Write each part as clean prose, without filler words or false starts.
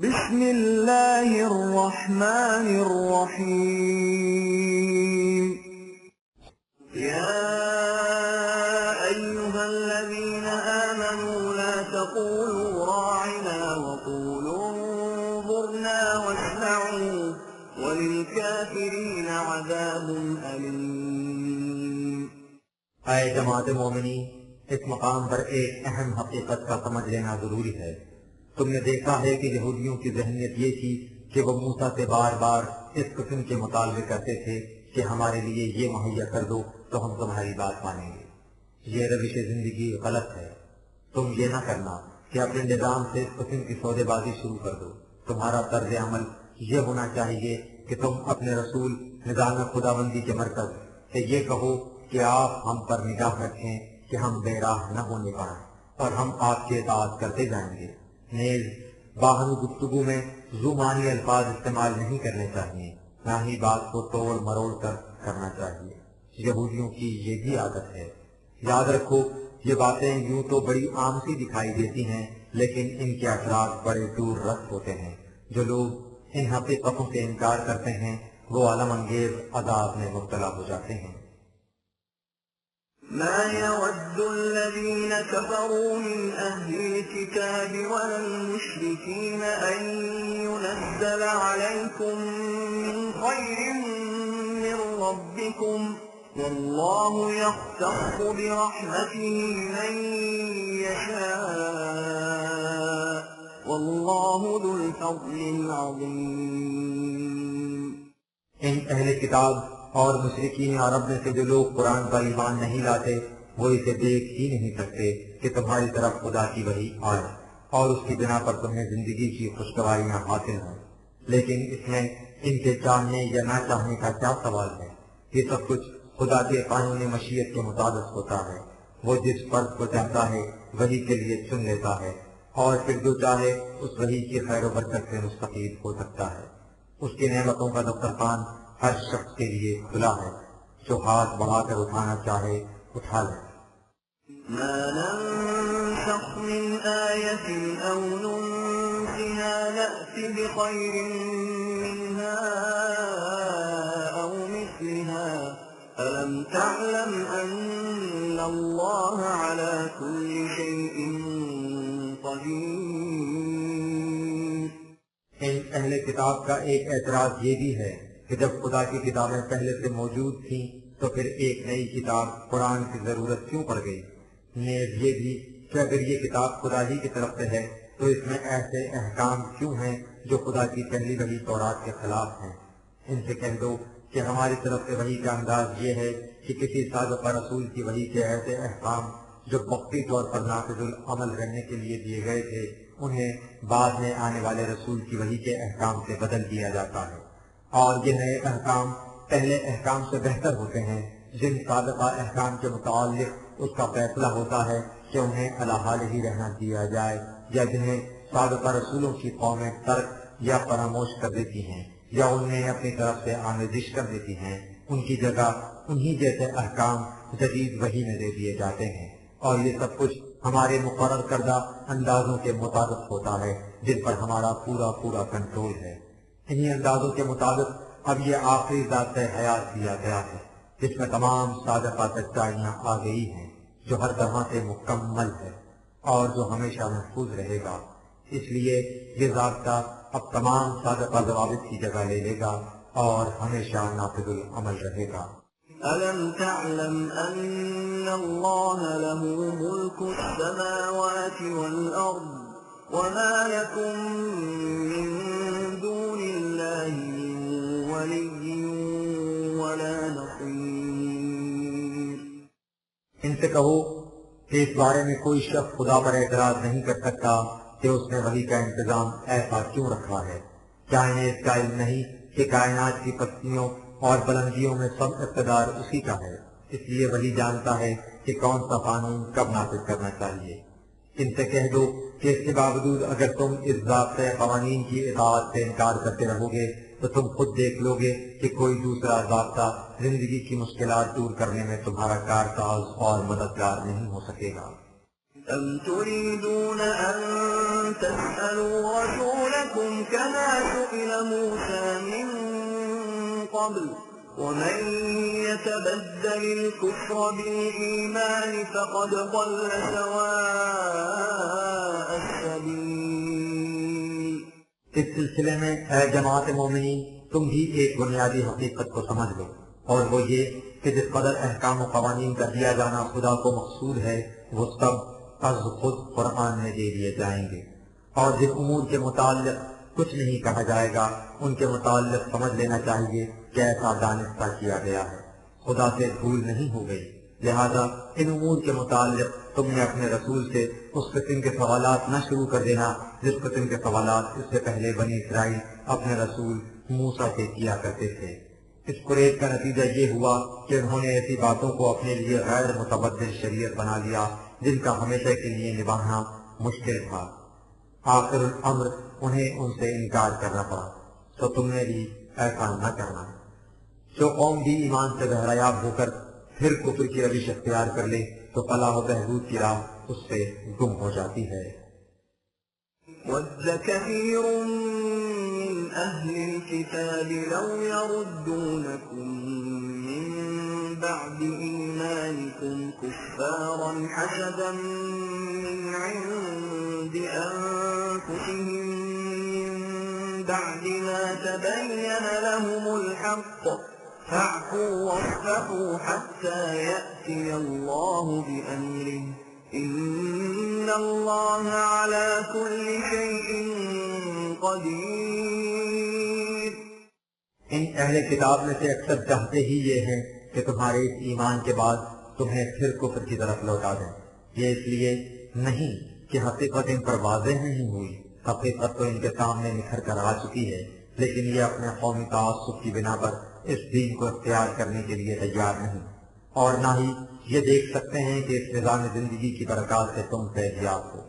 بسم اللہ الرحمن الرحیم یا ایہا الذین آمنوا لا تقولوا راعنا وقولوا انظرنا واسمعوا وللکافرین عذاب علیم۔ اے جماعت مومنی، اس مقام پر ایک اہم حقیقت کا سمجھ لینا ضروری ہے۔ تم نے دیکھا ہے کہ یہودیوں کی ذہنیت یہ تھی کہ وہ موسیٰ سے بار بار اس قسم کے مطالبے کرتے تھے کہ ہمارے لیے یہ مہیا کر دو تو ہم تمہاری بات مانیں گے۔ یہ روش زندگی غلط ہے۔ تم یہ نہ کرنا کہ اپنے نظام سے اس قسم کی سودے بازی شروع کر دو۔ تمہارا طرز عمل یہ ہونا چاہیے کہ تم اپنے رسول نظام خداوندی کے مرکز سے یہ کہو کہ آپ ہم پر نگاہ رکھیں کہ ہم بے راہ نہ ہونے پائیں اور ہم آپ کی اطاعت کرتے جائیں گے۔ نیز باہمی گفتگو میں زبانی الفاظ استعمال نہیں کرنے چاہیے، نہ ہی بات کو توڑ مروڑ کر کرنا چاہیے۔ یہودیوں کی یہ بھی عادت ہے۔ یاد رکھو، یہ باتیں یوں تو بڑی عام سی دکھائی دیتی ہیں، لیکن ان کے اثرات بڑے دور رس ہوتے ہیں۔ جو لوگ ان حقیقتوں سے انکار کرتے ہیں وہ عالم انگیز عذاب میں مبتلا ہو جاتے ہیں۔ ما يود الذين كفروا من أهل الكتاب ولا المشركين أن ينزل عليكم من خير من ربكم والله يختص برحمته من يشاء والله ذو الفضل العظيم۔ ان اہل کتاب اور مشرکین عرب میں سے جو لوگ قرآن پر ایمان نہیں لاتے وہ اسے دیکھ ہی نہیں سکتے کہ تمہاری طرف خدا کی وحی آئے اور اس کی بنا پر تمہیں زندگی کی خوشگواریاں حاصل ہوں، لیکن اس میں ان کے چاہنے یا نہ چاہنے کا کیا سوال ہے؟ یہ سب کچھ خدا کے قانون مشیت کے مطابق ہوتا ہے۔ وہ جس فرد کو چاہتا ہے وحی کے لیے چن لیتا ہے اور پھر جو چاہے اس وحی کی خیر و برکت سے مستفید ہو سکتا ہے۔ اس کی نعمتوں کا دسترخوان ہر شخص کے لیے کھلا ہے، جو ہاتھ بڑھا کر اٹھانا چاہے اٹھا لے۔ ما ننسخ من آية أو ننسها نأت بخير منها أو مثلها ألم تعلم أن الله على كل شيء قدير۔ ان اہل کتاب کا ایک اعتراض یہ بھی ہے کہ جب خدا کی کتابیں پہلے سے موجود تھیں تو پھر ایک نئی کتاب قرآن کی ضرورت کیوں پڑ گئی؟ نیز یہ بھی کہ اگر یہ کتاب خدا ہی کی طرف سے ہے تو اس میں ایسے احکام کیوں ہیں جو خدا کی پہلی وحی تورات کے خلاف ہیں؟ ان سے کہہ دو کہ ہماری طرف سے وحی کا انداز یہ ہے کہ کسی سابقہ رسول کی وحی کے ایسے احکام جو وقتی طور پر نافذ العمل رہنے کے لیے دیے گئے تھے انہیں بعد میں آنے والے رسول کی وحی کے احکام سے بدل دیا جاتا ہے، اور یہ نئے احکام پہلے احکام سے بہتر ہوتے ہیں جن سابقہ احکام کے متعلق اس کا فیصلہ ہوتا ہے کہ انہیں علی حال ہی رہنا دیا جائے، یا جنہیں سابقہ رسولوں کی قومیں ترک یا فراموش کر دیتی ہیں یا انہیں اپنی طرف سے آمیزش کر دیتی ہیں، ان کی جگہ انہی جیسے احکام جدید وحی میں دے دیے جاتے ہیں، اور یہ سب کچھ ہمارے مقرر کردہ اندازوں کے مطابق ہوتا ہے جن پر ہمارا پورا کنٹرول ہے۔ انہی اندازوں کے مطابق اب یہ آخری ذات حیات دیا گیا ہے جس میں تمام سابقہ سچائیاں آ گئی ہیں، جو ہر طرح سے مکمل ہے اور جو ہمیشہ محفوظ رہے گا۔ اس لیے یہ ضابطہ اب تمام سابقہ ضوابط کی جگہ لے لے گا اور ہمیشہ نافذ العمل رہے گا۔ ألم تعلم أن الله له ملك السماوات والأرض وما لكم من دون الله من ولي ولا نصير۔ ان سے کہو کہ اس بارے میں کوئی شخص خدا پر اعتراض نہیں کر سکتا کہ اس نے وحی کا انتظام ایسا کیوں رکھا ہے۔ کیا انہیں اس کا علم نہیں کہ کائنات کی پستیوں اور بلندیوں میں سب اقتدار اسی کا ہے؟ اس لیے وہی جانتا ہے کہ کون سا قانون کب نافذ کرنا چاہیے۔ ان سے کہہ دو کہ اس کے باوجود اگر تم اس ضابطۂ قوانین کی اطاعت سے انکار کرتے رہو گے تو تم خود دیکھ لو گے کہ کوئی دوسرا ضابطہ زندگی کی مشکلات دور کرنے میں تمہارا کارساز اور مددگار نہیں ہو سکے گا۔ أم تريدون أن تسألوا رسولكم كما سئل موسى من قبل ومن يتبدل الكفر بالإيمان فقد ضل سواء السبيل. اس سلسلے میں اے جماعت مومنین تم بھی ایک بنیادی حقیقت کو سمجھ لو، اور وہ یہ کہ جس قدر احکام و قوانین کا دیا جانا خدا کو مقصود ہے وہ سب از خود قرآن میں دے دیے جائیں گے، اور جن امور کے متعلق کچھ نہیں کہا جائے گا ان کے متعلق سمجھ لینا چاہیے کہ ایسا دانستہ کیا گیا ہے، خدا سے بھول نہیں ہو گئی، لہذا ان امور کے متعلق تم نے اپنے رسول سے اس قسم کے سوالات نہ شروع کر دینا جس قسم کے سوالات اس سے پہلے بنی اسرائیل اپنے رسول موسیٰ سے کیا کرتے تھے۔ اس قریب کا نتیجہ یہ ہوا کہ انہوں نے ایسی باتوں کو اپنے لیے غیر متبدل شریعت بنا لیا جن کا ہمیشہ کے لیے نبھانا مشکل تھا، آخر الامر انہیں ان سے انکار کرنا پڑا، تو تم نے بھی ایسا نہ کرنا۔ جو قوم بھی ایمان سے بہریاب ہو کر پھر کفر کی روش اختیار کر لے تو فلاح و بہبود کی راہ اس سے گم ہو جاتی ہے۔ وَدَّ كَثِيرٌ مِّنْ أَهْلِ الْكِتَابِ لَوْ يَرُدُّونَكُم مِّن بَعْدِ إِيمَانِكُمْ كُفَّارًا حَسَدًا مِّنْ عِندِ أَنفُسِهِم مِّن بَعْدِ مَا تَبَيَّنَ لَهُمُ الْحَقُّ فَاعْفُوا وَاصْفَحُوا حَتَّى يَأْتِيَ اللَّهُ بِأَمْرِهِ إِنَّ اللَّهَ عَلَى كُلِّ شَيْءٍ قَدِيرٌ۔ ان اہل کتاب میں سے اکثر چاہتے ہی یہ ہیں کہ تمہارے اس ایمان کے بعد تمہیں پھر کفر کی طرف لوٹا دیں، یہ اس لیے نہیں کہ حقیقت ان پر واضح نہیں ہوئی، حقیقت تو ان کے سامنے نکھر کر آ چکی ہے، لیکن یہ اپنے قومی تعصب کی بنا پر اس دین کو اختیار کرنے کے لیے تیار نہیں، اور نہ ہی یہ دیکھ سکتے ہیں کہ اس نظام زندگی کی برکات سے تم فیضیاب ہو۔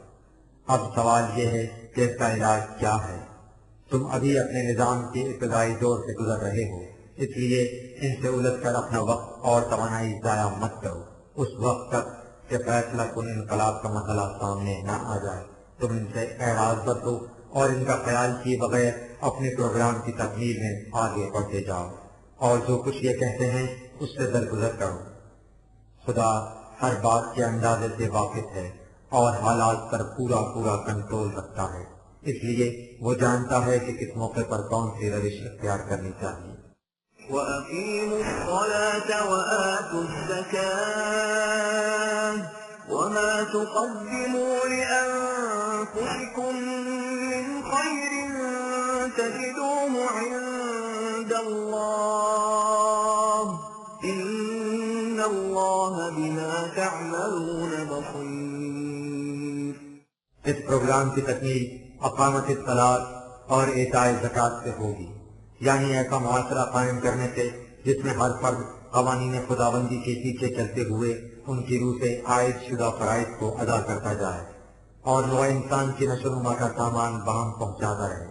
اب سوال یہ ہے کہ اس کا علاج کیا ہے؟ تم ابھی اپنے نظام کے ابتدائی دور سے گزر رہے ہو، اس لیے ان سے الجھ کر اپنا وقت اور توانائی ضائع مت کرو، اس وقت تک کہ فیصلہ کن انقلاب کا مسئلہ سامنے نہ آ جائے۔ تم ان سے اعراض برتو اور ان کا خیال کیے بغیر اپنے پروگرام کی تکمیل میں آگے بڑھتے جاؤ، اور جو کچھ یہ کہتے ہیں اس سے درگزر کرو۔ خدا ہر بات کے اندازے سے واقف ہے اور حالات پر پورا کنٹرول رکھتا ہے، اس لیے وہ جانتا ہے کہ کس موقع پر کون سی روش اختیار کرنی چاہیے۔ وَأَقِيمُوا الصَّلَاةَ وَآتُوا الزَّكَاةَ وَمَا تُقَدِّمُوا لِأَنفُسِكُم مِّنْ خَيْرٍ تَجِدُوهُ عِندَ اللَّهِ إِنَّ اللَّهَ بِمَا تَعْمَلُونَ بَصِيرٌ۔ اس پروگرام کی تکمیل اقامت الصلاۃ اور ایتاء زکوٰۃ سے ہوگی، یعنی ایسا معاشرہ قائم کرنے سے جس میں ہر فرد قوانین خداوندی کے پیچھے چلتے ہوئے ان کی روح سے عائد شدہ فرائض کو ادا کرتا جائے اور نوع انسان کی نشو و نما کا سامان باہم پہنچاتا رہے۔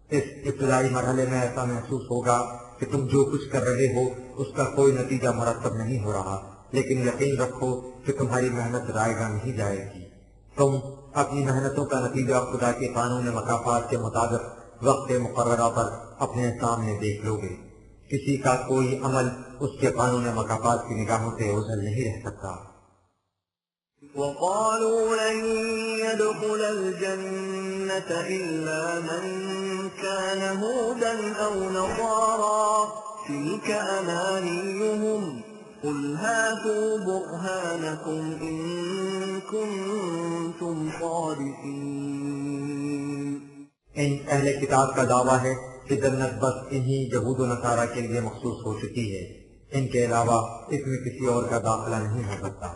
اس ابتدائی مرحلے میں ایسا محسوس ہوگا کہ تم جو کچھ کر رہے ہو اس کا کوئی نتیجہ مرتب نہیں ہو رہا، لیکن یقین رکھو کہ تمہاری محنت رائے گاہ نہیں جائے گی۔ تم اپنی محنتوں کا نتیجہ خدا کے قانون مکافات کے مطابق وقت مقررہ پر اپنے سامنے دیکھ لو گے۔ کسی کا کوئی عمل اس کے قانون مکافات کی نگاہوں سے اوجھل نہیں رہ سکتا۔ وَقَالُوا لَن يَدْخُلَ الْجَنَّةَ إِلَّا مَن كَانَ هُودًا أَوْ نَصَارَىٰ تِلْكَ أَمَانِيُّهُمْ قُلْ هَاتُوا بُرْهَانَكُمْ إِن كُنتُمْ صَادِقِينَ۔ ان اہل کتاب کا دعویٰ ہے کہ جنت بس انہی یہود و نصارہ کے لیے مخصوص ہو چکی ہے، ان کے علاوہ اس میں کسی اور کا داخلہ نہیں ہو سکتا۔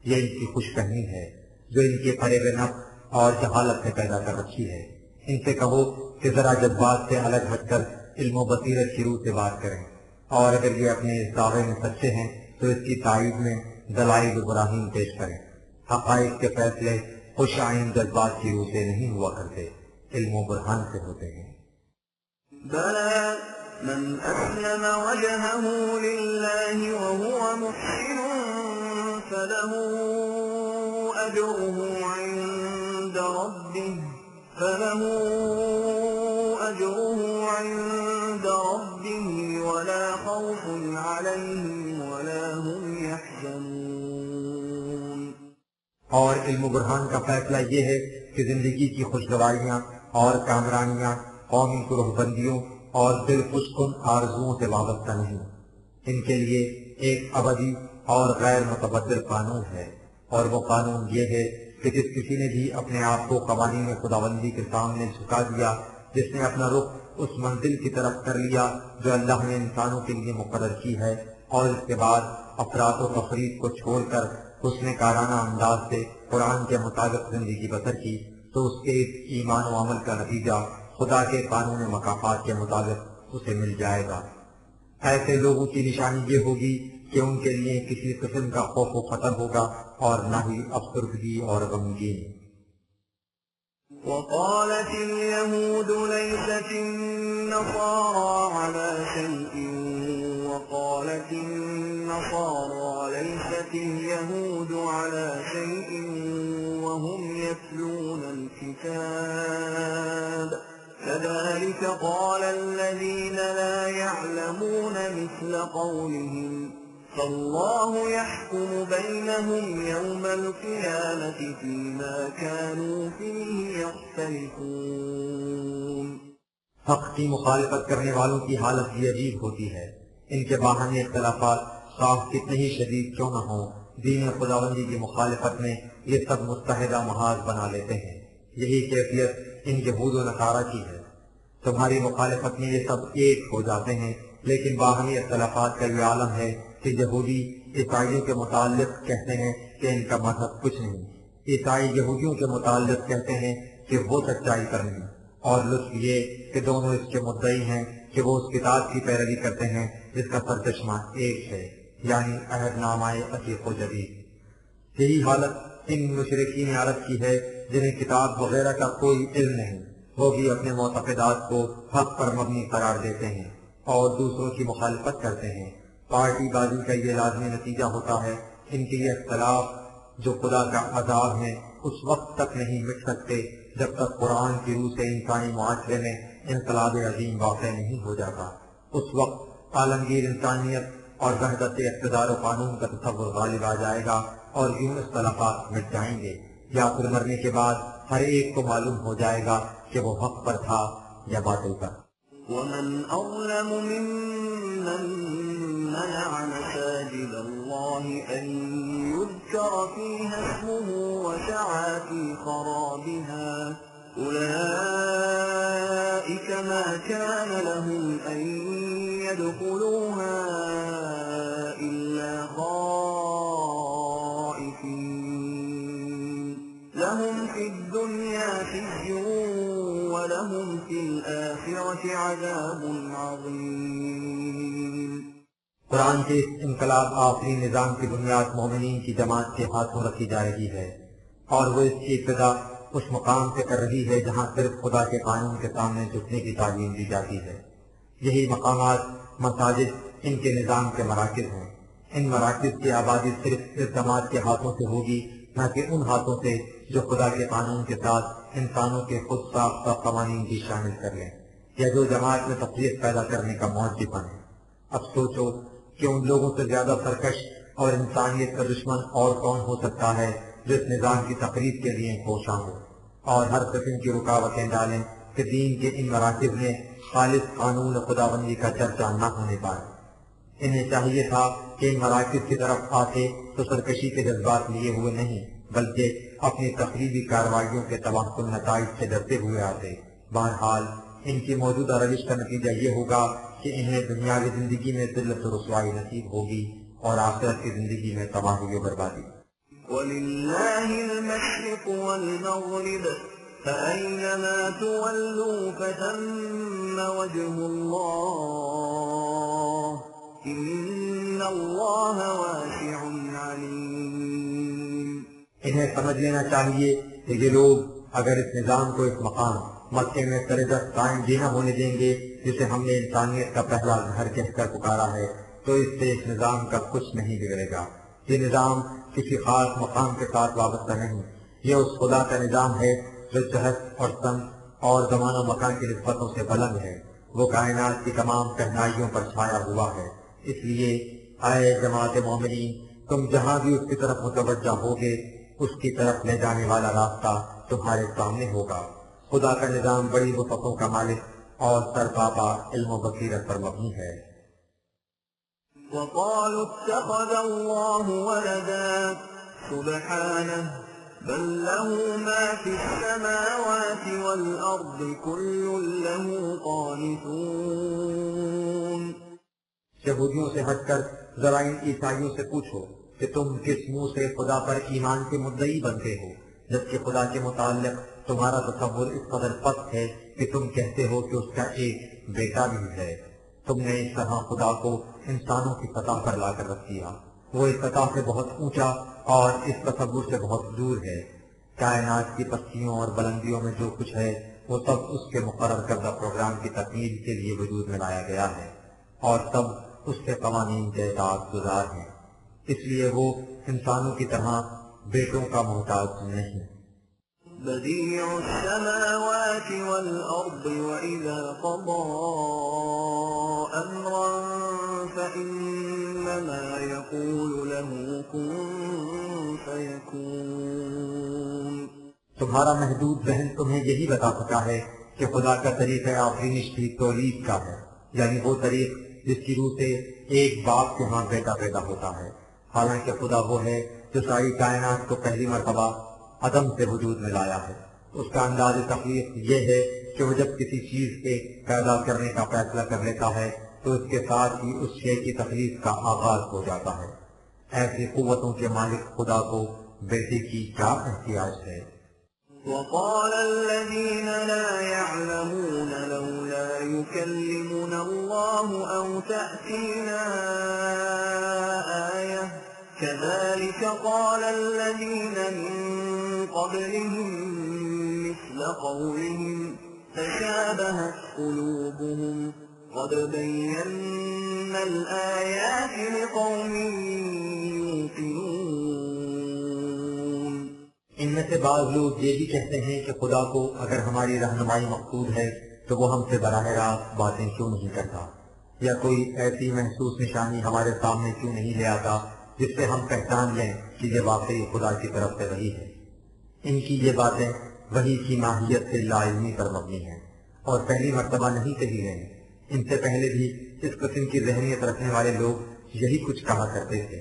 یہ ان کی خوش فہمی ہے جو ان کے فریب نفس اور جہالت سے پیدا کر رکھی ہے۔ ان سے کہو کہ ذرا جذبات سے الگ ہٹ کر علم و بصیرت کی روح سے بات کریں، اور اگر یہ اپنے اس دعوے میں سچے ہیں تو اس کی تائید میں دلائل و براہین پیش کریں۔ حقائق کے فیصلے خوش آئین جذبات کی روح سے نہیں ہوا کرتے، علم و برہان سے ہوتے ہیں۔ بَلَىٰ مَنْ أَسْلَمَ وَجْهَهُ لِلَّهِ وَهُوَ مُحْسِنٌ فَلَهُ أجره عند ربه ولا خوف عليهم ولا هم يحزنون. اور علم و برہان کا فیصلہ یہ ہے کہ زندگی کی خوشگواریاں اور کامرانیاں قومی گروہ بندیوں اور دل خوش کن آرزوؤں سے وابستہ نہیں. ان کے لیے ایک ابدی اور غیر متبدل قانون ہے، اور وہ قانون یہ ہے کہ جس کسی نے بھی اپنے آپ کو قوانین خداوندی کے سامنے جھکا دیا، جس نے اپنا رخ اس منزل کی طرف کر لیا جو اللہ نے انسانوں کے لیے مقرر کی ہے، اور اس کے بعد افراط و تفریط کو چھوڑ کر اس نے کارانہ انداز سے قرآن کے مطابق زندگی بسر کی، تو اس کے اس ایمان و عمل کا نتیجہ خدا کے قانون مکافات کے مطابق اسے مل جائے گا. ایسے لوگوں کی نشانی یہ ہوگی کہ ان کے لیے کسی قسم کا خوف و خطر ہوگا اور نہ ہی افسردگی اور غمگین. وقالت اليهود ليست النصارى على شيء وقالت النصارى ليست اليهود على شيء وهم يتلون الكتاب كذلك قال الذين لا يعلمون مثل قولهم فالله يحكم بينهم يوم القيامة فيما كانوا فيه يختلفون. حق کی مخالفت کرنے والوں کی حالت بھی عجیب ہوتی ہے. ان کے باہمی اختلافات صاف کتنے ہی شدید کیوں نہ ہوں، دین خداوندی کی مخالفت میں یہ سب متحدہ محاذ بنا لیتے ہیں. یہی کیفیت ان یہود و نصارہ کی ہے. تمہاری مخالفت میں یہ سب ایک ہو جاتے ہیں، لیکن باہمی اختلافات کا یہ عالم ہے کہ یہودی عیسائیوں کے متعلق کہتے ہیں کہ ان کا مذہب کچھ نہیں، عیسائی یہودیوں کے متعلق کہتے ہیں کہ وہ سچائی پر نہیں، اور لطف یہ کہ دونوں اس کے مدعی ہیں کہ وہ اس کتاب کی پیروی کرتے ہیں جس کا سرچشمہ ایک ہے، یعنی عہد نامہ عتیق و جدید. یہی حالت ان مشرکین عرب کی ہے جنہیں کتاب وغیرہ کا کوئی علم نہیں. وہ بھی اپنے معتقدات کو حق پر مبنی قرار دیتے ہیں اور دوسروں کی مخالفت کرتے ہیں. پارٹی بازی کا یہ لازمی نتیجہ ہوتا ہے. ان کے یہ اختلاف جو خدا کا عذاب ہے اس وقت تک نہیں مٹ سکتے جب تک قرآن کی روح سے انسانی معاشرے میں انقلاب عظیم واقع نہیں ہو جاتا. اس وقت عالمگیر انسانیت اور وحدت اقتدار و قانون کا تصور غالب آ جائے گا اور یوں اختلافات مٹ جائیں گے، یا پھر مرنے کے بعد ہر ایک کو معلوم ہو جائے گا کہ وہ حق پر تھا یا باطل پر. ومن أظلم ممن منع مساجد الله أن يذكر فيها اسمه وسعى في خرابها أولئك ما كان لهم أن يدخلوها إلا خائفين لهم في الدنيا خزي ولهم في الآخرة عذاب عظيم. قرآن کے اس انقلاب آفرین نظام کی بنیاد مومنین کی جماعت کے ہاتھوں رکھی جا رہی ہے، اور وہ اس کی ابتدا اس مقام سے کر رہی ہے جہاں صرف خدا کے قانون کے سامنے جھکنے کی تعلیم دی جاتی ہے. یہی مقامات مساجد ان کے نظام کے مراکز ہیں. ان مراکز کی آبادی صرف اس جماعت کے ہاتھوں سے ہوگی، نہ کہ ان ہاتھوں سے جو خدا کے قانون کے ساتھ انسانوں کے خود ساختہ قوانین بھی شامل کر لیں، یا جو جماعت میں تفریق پیدا کرنے کا موجب بنے. اب سوچو کہ ان لوگوں سے زیادہ سرکش اور انسانیت کا دشمن اور کون ہو سکتا ہے جو اس نظام کی تقریب کے لیے کوشاں ہو اور ہر قسم کی رکاوٹیں ڈالیں کہ دین کے ان مراکز میں خالص قانون خداوندی کا چرچا نہ ہونے پائے. انہیں چاہیے تھا کہ ان مراکز کی طرف آتے تو سرکشی کے جذبات لیے ہوئے نہیں، بلکہ اپنی تقریبی کارروائیوں کے تباہ کن نتائج سے ڈرتے ہوئے آتے. بہرحال ان کی موجودہ روش کا نتیجہ یہ ہوگا کہ انہیں دنیاوی زندگی میں ذلت و رسوائی نصیب ہوگی اور آخرت کی زندگی میں تباہی و بربادی. وَلِلَّهِ الْمَشْرِقُ وَالْمَغْرِبُ فَأَيْنَمَا تُوَلُّوا فَثَمَّ وَجْهُ اللَّهِ إِنَّ اللَّهَ وَاسِعٌ عَلِيمٌ. انہیں سمجھ لینا چاہیے کہ یہ لوگ اگر اس نظام کو اس مقام مکے میں سرزد قائم بھی نہ ہونے دیں گے جسے ہم نے انسانیت کا پہلا گھر کہہ کر پکارا ہے، تو اس سے اس نظام کا کچھ نہیں بگڑے گا. یہ نظام کسی خاص مقام کے ساتھ وابستہ نہیں، یہ اس خدا کا نظام ہے جو جہت اور سن اور زمان و مکان کی نسبتوں سے بلند ہے، وہ کائنات کی تمام کہنائیوں پر چھایا ہوا ہے۔ اس لیے اے جماعت مومنین، تم جہاں بھی اس کی طرف متوجہ ہوگے اس کی طرف لے جانے والا راستہ تمہارے سامنے ہوگا۔ خدا کا نظام بڑی وسعتوں کا مالک اور سرپاپا علم و بصیرت پر مبنی ہے۔ وقالوا اتخذ الله ولدا سبحانه بل له ما في السماوات والأرض كل له قانتون۔ یہودیوں سے ہٹ کر ذرا ان عیسائیوں سے پوچھو کہ تم کس منہ سے خدا پر ایمان کے مدعی بنتے ہو، جبکہ خدا کے متعلق تمہارا تصور اس قدر پست ہے کہ تم کہتے ہو کہ اس کا ایک بیٹا بھی ہے۔ تم نے اس طرح خدا کو انسانوں کی سطح پر لا کر رکھ دیا، وہ اس سطح سے بہت اونچا اور اس تصور سے بہت دور ہے۔ کائنات کی پستیوں اور بلندیوں میں جو کچھ ہے وہ سب اس کے مقرر کردہ پروگرام کی تکمیل کے لیے وجود میں لایا گیا ہے، اور سب اس کے قوانین کے اطاعت گزار ہیں، اس لیے وہ انسانوں کی طرح بیٹوں کا محتاج نہیں۔ بديع السماوات والأرض وإذا قضى أمرا فإنما يقول له كن فيكون۔ تمہارا محدود ذہن تمہیں یہی بتا سکا ہے کہ خدا کا طریقہ آفرینش کی تولید کا ہے، یعنی وہ طریق جس کی روح سے ایک باپ کے ہاں بیٹا پیدا ہوتا ہے، حالانکہ خدا وہ ہے جو ساری کائنات کو پہلی مرتبہ عدم سے وجود میں لایا ہے۔ اس کا انداز تخلیق یہ ہے کہ وہ جب کسی چیز کے پیدا کرنے کا فیصلہ کر لیتا ہے تو اس کے ساتھ ہی اس شے کی تخلیق کا آغاز ہو جاتا ہے۔ ایسی قوتوں کے مالک خدا کو بیٹے کی کیا احتیاج ہے؟ وقال الذين لا يعلمون لولا يكلمنا الله أو تأتينا آية كذلك قال الذين من قبلهم مثل قولهم تشابهت قلوبهم قد بينا الآيات لقوم يوقنون۔ ان میں سے بعض لوگ یہ بھی کہتے ہیں کہ خدا کو اگر ہماری رہنمائی مقصود ہے تو وہ ہم سے براہ راست باتیں کیوں نہیں کرتا، یا کوئی ایسی محسوس نشانی ہمارے سامنے کیوں نہیں لے آتا جس سے ہم پہچان لیں کہ یہ واقعی خدا کی طرف سے وحی ہے۔ ان کی یہ باتیں وحی کی ماہیت سے لا علمی پر مبنی ہیں اور پہلی مرتبہ نہیں کہی گئیں، ان سے پہلے بھی اس قسم کی ذہنیت رکھنے والے لوگ یہی کچھ کہا کرتے تھے۔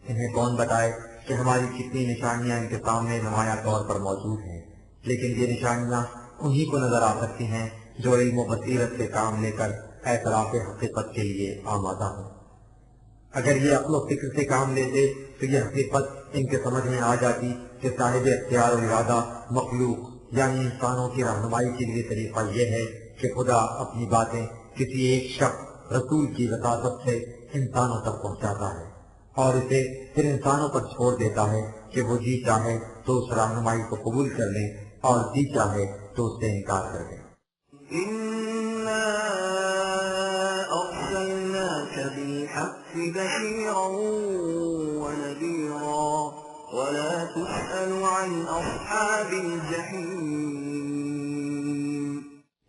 انہیں کون بتائے کہ ہماری کتنی نشانیاں ان کے سامنے نمایاں طور پر موجود ہیں، لیکن یہ نشانیاں انہی کو نظر آ سکتی ہیں جو علم و بصیرت سے کام لے کر اعتراف حقیقت کے لیے آمادہ ہوں۔ اگر یہ عقل و فکر سے کام لیتے تو یہ حقیقت ان کے سمجھ میں آ جاتی کہ صاحب اختیار و ارادہ مخلوق یعنی انسانوں کی رہنمائی کے لیے طریقہ یہ ہے کہ خدا اپنی باتیں کسی ایک شخص رسول کی وساطت سے انسانوں تک پہنچاتا ہے اور اسے پھر انسانوں پر چھوڑ دیتا ہے کہ وہ جی چاہے تو اس رہنمائی کو قبول کر لیں اور جی چاہے تو اس سے انکار کر دیں۔ بالحق بشيرا ونذيرا ولا تسأل عن أصحاب الجحيم۔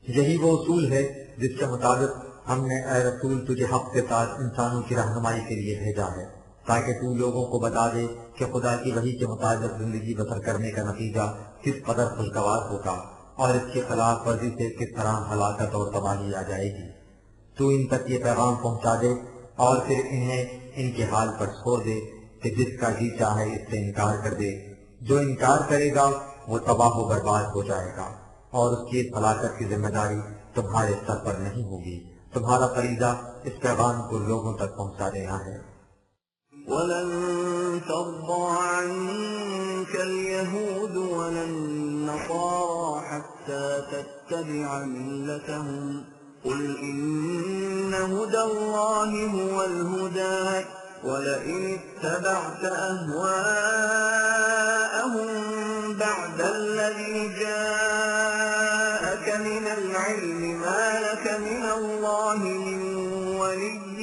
یہی وہ اصول ہے جس کے مطابق ہم نے اے رسول تجھے حق کے ساتھ انسانوں کی رہنمائی کے لیے بھیجا ہے، تاکہ تو لوگوں کو بتا دے کہ خدا کی وحی کے مطابق زندگی بسر کرنے کا نتیجہ کس قدر خوشگوار ہوگا اور اس کی خلاف ورزی سے کس طرح ہلاکت اور تباہی آ جائے گی۔ تو ان تک یہ پیغام پہنچا دے اور پھر انہیں ان کے حال پر چھوڑ دے کہ جس کا جی چاہے اس سے انکار کر دے، جو انکار کرے گا وہ تباہ و برباد ہو جائے گا اور اس کی ہلاکت کی ذمہ داری تمہارے سر پر نہیں ہوگی۔ تمہارا فریضہ اس پیغام کو لوگوں تک پہنچا دینا ہے۔ وَلَن تَرْضَىٰ عَنكَ الْيَهُودُ وَلَا النَّصَارَىٰ حَتَّىٰ تَتَّبِعَ مِلَّتَهُمْ قُلْ إِنَّ هُدَى اللَّهِ هُوَ الْهُدَىٰ وَلَئِنِ اتَّبَعْتَ أَهْوَاءَهُم بَعْدَ الَّذِي جَاءَكَ مِنَ الْعِلْمِ مَا لَكَ مِنَ اللَّهِ مِن وَلِيٍّ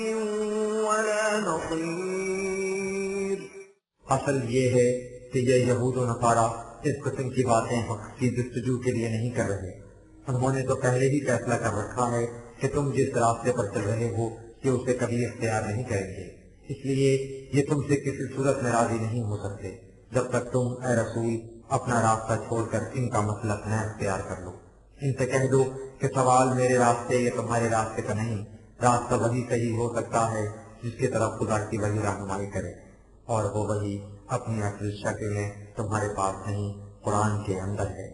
وَلَا نَصِيرٍ۔ اصل یہ ہے کہ یہ یہود و نصارہ اس قسم کی باتیں حق کی جستجو کے لیے نہیں کر رہے. انہوں نے تو پہلے ہی فیصلہ کر رکھا ہے کہ تم جس راستے پر چل رہے ہو کہ اسے کبھی اختیار نہیں کریں گے. اس لیے یہ تم سے کسی صورت میں راضی نہیں ہو سکتے جب تک تم اے رسول اپنا راستہ چھوڑ کر ان کا مسلک نہ اختیار کر لو. ان سے کہہ دو کہ سوال میرے راستے یا تمہارے راستے کا نہیں، راستہ وہی صحیح ہو سکتا ہے جس کی طرف خدا کی وہی رہنمائی کرے، اور وہ وہی اپنی اصل شکل میں تمہارے پاس نہیں، قرآن کے اندر ہے.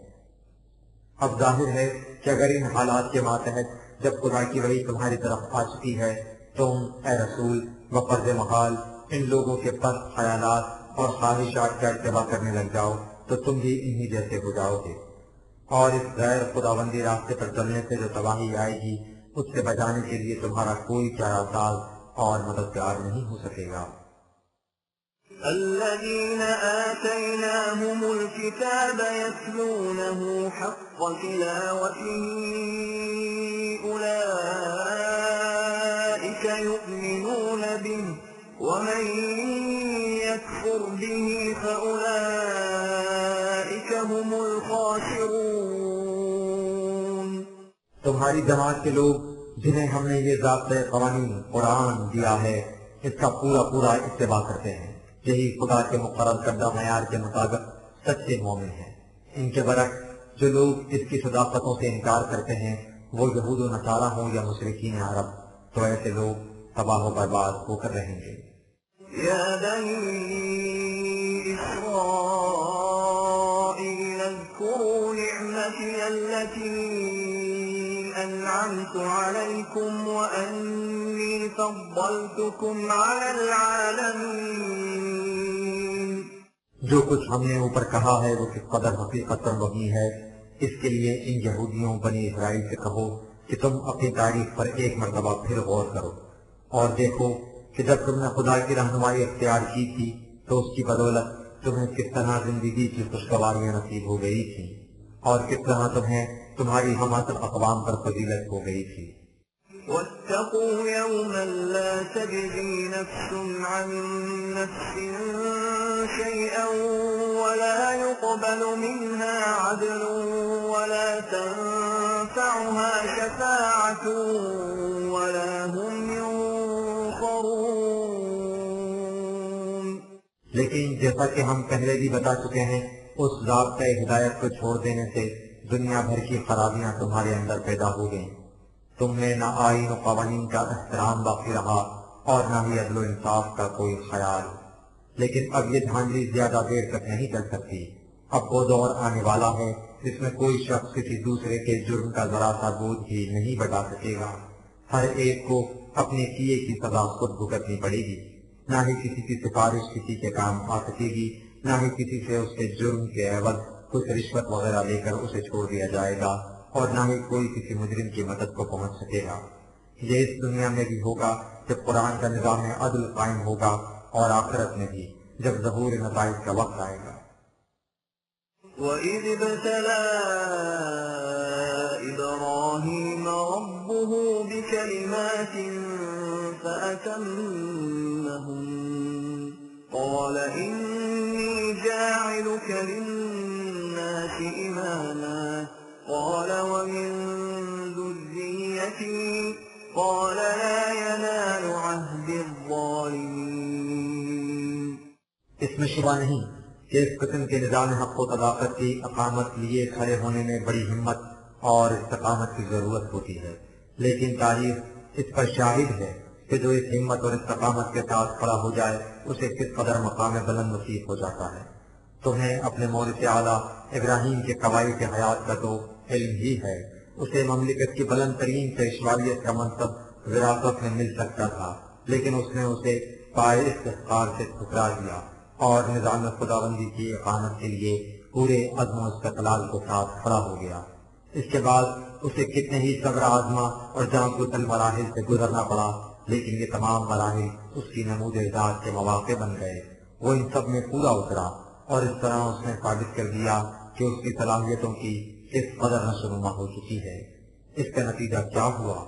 اب ظاہر ہے کہ اگر ان حالات کے ماتحت جب خدا کی وحی تمہاری طرف آ چکی ہے تم اے رسول بفرض محال ان لوگوں کے پس خیالات اور خواہشات کا اتباع کرنے لگ جاؤ تو تم بھی انہی جیسے ہو جاؤ گے، اور اس غیر خداوندی راستے پر چلنے سے جو تباہی آئے گی اس سے بچانے کے لیے تمہارا کوئی چارہ ساز اور مددگار نہیں ہو سکے گا. الذين آتيناهم الكتاب يتلونه حق تلاوته أولئك يؤمنون به ومن يكفر به فأولئك هم الخاسرون. تمہاری جماعت کے لوگ جنہیں ہم نے یہ ضابطۂ قوانین قرآن دیا ہے اس کا پورا اتباع کرتے ہیں، یہی خدا کے مقرر کردہ معیار کے مطابق سچے مومن ہیں. ان کے برعکس جو لوگ اس کی صداقتوں سے انکار کرتے ہیں وہ یہود و نصارہ ہوں یا مشرکین عرب، تو ایسے لوگ تباہ و برباد ہو کر رہیں گے. يا بني إسرائيل اذكروا نعمتي التي أنعمت عليكم وأني فضلتكم على العالمين. جو کچھ ہم نے اوپر کہا ہے وہ کس قدر حقیقت وہی ہے، اس کے لیے ان یہودیوں بنی اسرائیل سے کہو کہ تم اپنی تاریخ پر ایک مرتبہ پھر غور کرو اور دیکھو کہ جب تم نے خدا کی رہنمائی اختیار کی تھی تو اس کی بدولت تمہیں کس طرح زندگی کی خوشگواریاں نصیب ہو گئی تھی اور کس طرح تمہیں تمہاری ہماسر اقوام پر فضیلت ہو گئی تھی. واتقوا يوما لا تجزي نفس عن نفس شيئا ولا يقبل منها عدل ولا تنفعها شفاعة ولا هم ينصرون. لیکن جیسا کہ ہم پہلے بھی بتا چکے ہیں اس ضابطۂ ہدایت کو چھوڑ دینے سے دنیا بھر کی خرابیاں تمہارے اندر پیدا ہو گئیں. تم میں نہ آئین و قوانین کا احترام باقی رہا اور نہ ہی عدل و انصاف کا کوئی خیال. لیکن اب یہ دھاندلی زیادہ دیر تک نہیں چل سکتی. اب وہ دور آنے والا ہے جس میں کوئی شخص کسی دوسرے کے جرم کا ذرا سا بوجھ بھی نہیں بٹا سکے گا. ہر ایک کو اپنے کیے کی سزا خود بھگتنی پڑے گی. نہ ہی کسی کی سفارش کسی کے کام آ سکے گی، نہ ہی کسی سے اس کے جرم کے عوض کچھ رشوت وغیرہ لے کر اسے چھوڑ دیا جائے گا، اور نہ ہی کوئی کسی مجرم کی مدد کو پہنچ سکے گا. یہ اس دنیا میں بھی ہوگا جب قرآن کا نظام عدل قائم ہوگا، اور آخرت میں بھی جب ظہور نتائج کا وقت آئے گا. وَإِذِ ابْتَلَىٰ إِبْرَاهِيمَ رَبُّهُ بِكَلِمَاتٍ فَأَتَمَّهُنَّ قَالَ إِنِّي جَاعِلُكَ لِلنَّاسِ إِمَامًا قَالَ وَمِن ذُرِّيَّتِي قَالَ لَا يَنَالُ عَهْدِ الظَّالِمِينَ. اس میں شبہ نہیں کہ اس قسم کے نظام حق و صداقت کی اقامت لیے کھڑے ہونے میں بڑی ہمت اور استقامت کی ضرورت ہوتی ہے، لیکن تاریخ اس پر شاہد ہے کہ جو اس ہمت اور استقامت کے ساتھ کھڑا ہو جائے اسے کس قدر مقام بلند نصیب ہو جاتا ہے. تمہیں اپنے مورث اعلیٰ ابراہیم کے قواعد حیات کا تو علم ہی ہے. اسے مملکت کی بلند ترین پیشواریت کا منصب وراثت میں مل سکتا تھا، لیکن اس نے اسے پائے استحقار سے ٹھکرا دیا اور نظام خداوندی کی اقامت کے لیے پورے عزم و استقلال کے ساتھ کھڑا ہو گیا. اس کے بعد اسے کتنے ہی صبر آزما اور جان کتل مراحل سے گزرنا پڑا، لیکن یہ تمام مراحل اس کی نمود ذات کے مواقع بن گئے. وہ ان سب میں پورا اترا اور اس طرح اس نے ثابت کر دیا کہ اس کی صلاحیتوں کی کس قدر نشوونما ہو چکی ہے. اس کا نتیجہ کیا ہوا؟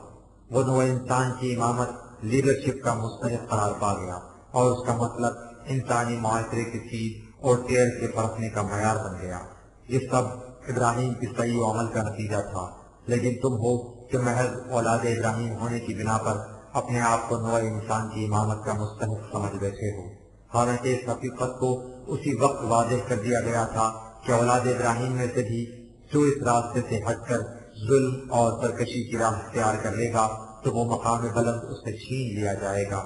وہ نوع انسان کی امامت لیڈرشپ کا مستحق قرار پا گیا اور اس کا مطلب انسانی معاشرے کی چیز اور ٹیر سے پرکھنے کا معیار بن گیا۔ یہ سب ابراہیم کی صحیح عمل کا نتیجہ تھا، لیکن تم ہو کہ محض اولاد ابراہیم ہونے کی بنا پر اپنے آپ کو نوع انسان کی امامت کا مستحق سمجھ بیٹھے ہو، حالانکہ اس حقیقت کو اسی وقت واضح کر دیا گیا تھا کہ اولاد ابراہیم میں سے بھی جو اس راستے سے ہٹ کر ظلم اور سرکشی کی راہ اختیار کر لے گا تو وہ مقام بلند اس سے چھین لیا جائے گا۔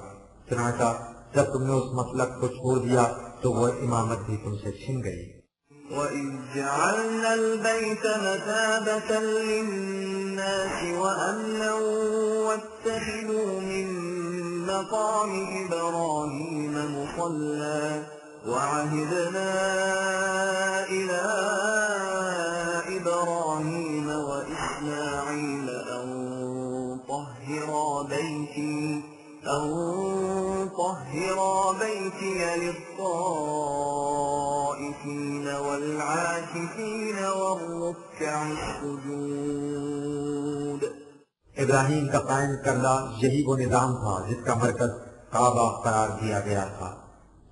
چنانچہ جب تم نے اس مسلک کو چھوڑ دیا تو وہ امامت بھی تم سے چھن گئی۔ وَإِذْ جَعَلْنَا الْبَيْتَ مَثَابَةً لِلنَّاسِ وَأَمْنًا وَاتَّخِذُوا مِن مَّقَامِ إِبْرَاهِيمَ مُصَلًّى وَعَهِدْنَا إِلَىٰ إِبْرَاهِيمَ وَإِسْمَاعِيلَ أَن طَهِّرَا بَيْتِيَ لِلطَّائِفِينَ وَالْعَاكِفِينَ وَالرُّكَّعِ السُّجُودِ۔ ابراہیم کا قائم کردہ یہی وہ نظام تھا جس کا مرکز کعبہ قرار دیا گیا تھا،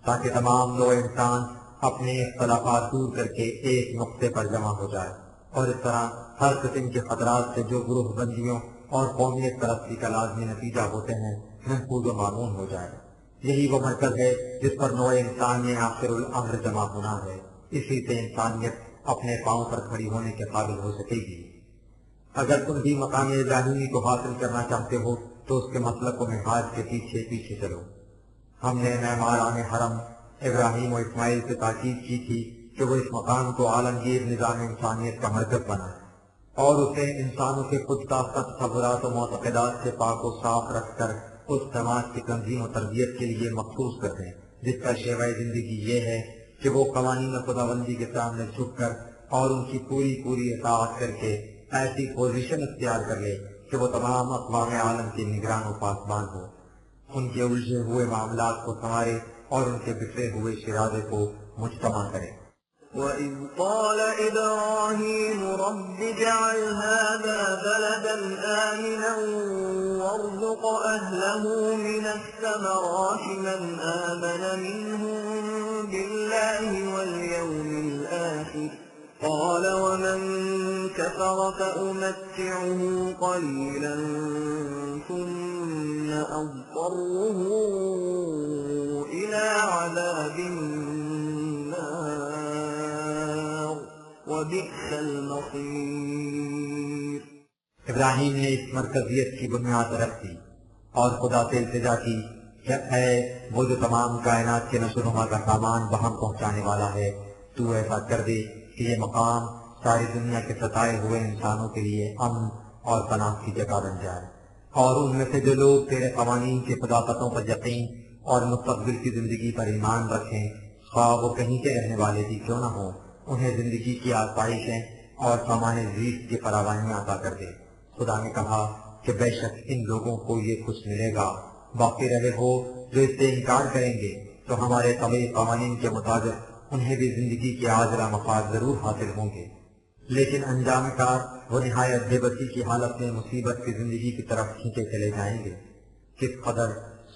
تاکہ تمام لوگ انسان اپنے اختلافات دور کر کے ایک نقطے پر جمع ہو جائے اور اس طرح ہر قسم کے خطرات سے جو گروہ بندیوں اور قومیت پرستی کا لازمی نتیجہ ہوتے ہیں محفوظ و معمون ہو جائے۔ یہی وہ مرکز ہے جس پر نوع انسان میں آخر الامر جمع ہونا ہے، اسی سے انسانیت اپنے پاؤں پر کھڑی ہونے کے قابل ہو سکے گی۔ اگر تم بھی مقام ابراہیمی کو حاصل کرنا چاہتے ہو تو اس کے مسلک و منہاج کے پیچھے پیچھے چلو۔ ہم نے معماران حرم ابراہیم و اسماعیل سے تاکید کی تھی کہ وہ اس مقام کو عالمگیر نظام انسانیت کا مرکز بنائیں اور اسے انسانوں کے خود ساختہ تصورات و معتقدات سے پاک و صاف رکھ کر اس سماج کی تنظیم و تربیت کے لیے مخصوص کر دیں جس کا شیوہ زندگی یہ ہے کہ وہ قوانین خداوندی کے سامنے جھک کر اور ان کی پوری اطاعت کر کے ایسی پوزیشن اختیار کر لے کہ وہ تمام اقوام عالم کے نگران و پاسبان ہو، ان کے الجھے ہوئے معاملات کو سنوارے اور ان کے بکھرے ہوئے شرادے کو مجتمع کرے۔ وَإِذْ قَالَ إِبْرَاهِيمُ رَبِّ اجْعَلْ هَٰذَا بَلَدًا آمِنًا وَارْزُقْ أَهْلَهُ مِنَ الثَّمَرَاتِ مَنْ آمَنَ مِنْهُم بِاللَّهِ وَالْيَوْمِ الْآخِرِ قَالَ وَمَن كَفَرَ فَأُمَتِّعُهُ قَلِيلًا ثُمَّ أَضْطَرُّهُ إِلَىٰ عَذَابِ النَّارِ وَبِئْسَ الْمَصِيرُ۔ ابراہیم نے اس مرکزیت کی بنیاد رکھ دی اور خدا سے التجا کی کہ اے وہ جو تمام کائنات کے نشو و نما کا سامان بہم پہنچانے والا ہے، تو ایسا کر دے کہ یہ مقام ساری دنیا کے ستائے ہوئے انسانوں کے لیے امن اور پناہ کی جگہ بن جائے، اور ان میں سے جو لوگ تیرے قوانین کی صداقتوں پر یقین اور مستقبل کی زندگی پر ایمان رکھیں، خواہ وہ کہیں کے رہنے والے بھی کیوں نہ ہوں، انہیں زندگی کی آسائشیں اور سامان زیست کی فراوانی عطا کر دے۔ خدا نے کہا کہ بے شک ان لوگوں کو یہ کچھ ملے گا، باقی رہے ہو جو اس سے انکار کریں گے تو ہمارے طبعی قوانین کے مطابق انہیں بھی زندگی کے عاجلہ مفاد ضرور حاصل ہوں گے، لیکن انجام کار وہ نہایت بے بسی کی حالت میں مصیبت کی زندگی کی طرف کھینچے چلے جائیں گے۔ کس قدر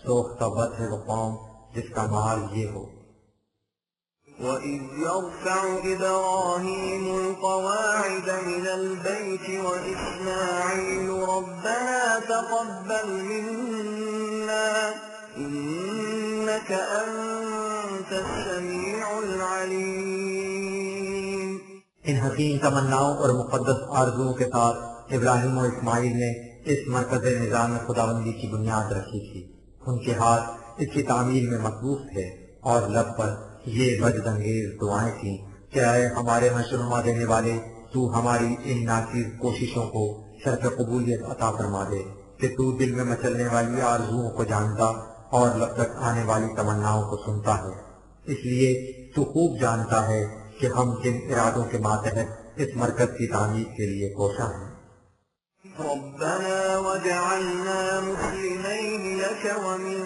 سوختہ بد ہے وہ قوم جس کا مال یہ ہو۔ وَإِذْ يَرْفَعُ إِبْرَاهِيمُ الْقَوَاعِدَ مِنَ الْبَيْتِ وَإِسْمَاعِيلُ رَبَّنَا تَقَبَّلْ مِنَّا إِنَّكَ أَنتَ السَّمِيعُ الْعَلِيمُ۔ ان حکیم تمناؤں اور مقدس آرزوؤں کے ساتھ ابراہیم و اسماعیل نے اس مرکز نظام خداوندی کی بنیاد رکھی تھی۔ ان کے ہاتھ اس کی تعمیر میں مصروف تھے اور لب پر یہ وجد انگیز دعائیں تھیں کہ اے ہمارے نشوونما دینے والے، تو ہماری ان ناچیز کوششوں کو شرف قبولیت عطا فرما دے کہ تو دل میں مچلنے والی آرزوؤں کو جانتا اور لب تک آنے والی تمناؤں کو سنتا ہے، اس لیے تو خوب جانتا ہے کہ ہم کن ارادوں کے ماتحت اس مرکز کی تعمیر کے لیے کوشاں ہیں۔ رَبَّنَا وَاجْعَلْنَا مُسْلِمَيْنِ لَكَ وَمِن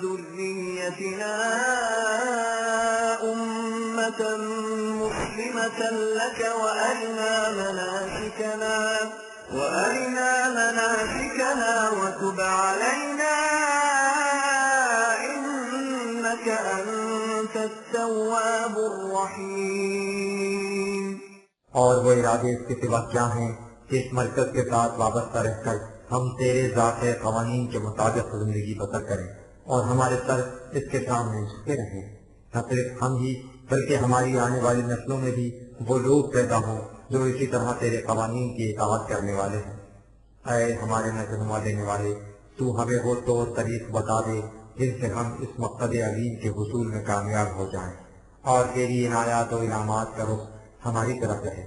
ذُرِّيَّتِنَا أُمَّةً مُسْلِمَةً لَكَ وَأَرِنَا مَنَاسِكَنَا وَتُبْ عَلَيْنَا إِنَّكَ أَنتَ التواب الرحيم. اور وہ ارادے اس کے سوا کیا ہیں کہ اس مرکز کے ساتھ وابستہ رہ کر ہم تیرے ذات قوانین کے مطابق زندگی بسر کریں اور ہمارے سر اس کے سامنے جھکے رہیں. نہ صرف ہم ہی بلکہ ہماری آنے والی نسلوں میں بھی وہ لوگ پیدا ہوں جو اسی طرح تیرے قوانین کی اطاعت کرنے والے ہیں. اے ہمارے نظرنما دینے والے، تو ہمیں وہ طور طریق بتا دے جن سے ہم اس مقصد عظیم کے حصول میں کامیاب ہو جائیں، اور تیری عنایات و انعامات کا رخ ہماری طرف رہے،